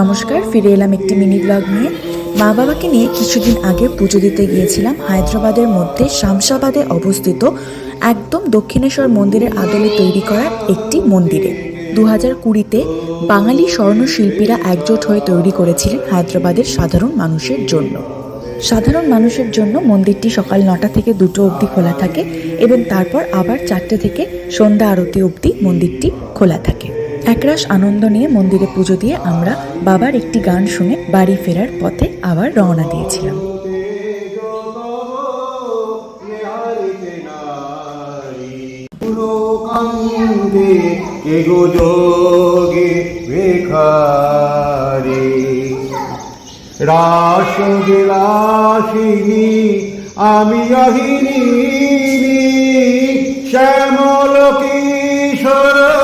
নমস্কার, ফিরে এলাম একটি মিনি ব্লগ নিয়ে। মা বাবাকে নিয়ে কিছুদিন আগে পুজো দিতে গিয়েছিলাম হায়দ্রাবাদের মধ্যে শামশাবাদে অবস্থিত একদম দক্ষিণেশ্বর মন্দিরের আদলে তৈরি করা একটি মন্দিরে। 2020-তে বাঙালি স্বর্ণশিল্পীরা একজোট হয়ে তৈরি করেছিলেন হায়দ্রাবাদের সাধারণ মানুষের জন্য। সাধারণ মানুষের জন্য মন্দিরটি সকাল 9টা থেকে 2টো অবধি খোলা থাকে এবং তারপর আবার 4টে থেকে সন্ধ্যা আরতি অবধি মন্দিরটি খোলা থাকে। একরাশ আনন্দ নিয়ে মন্দিরে পুজো দিয়ে আমরা বাবার একটি গান শুনে বাড়ি ফেরার পথে আবার রওনা দিয়েছিলাম। রাসবিলাসিনী আমি আহিনী শ্যামল কিশোর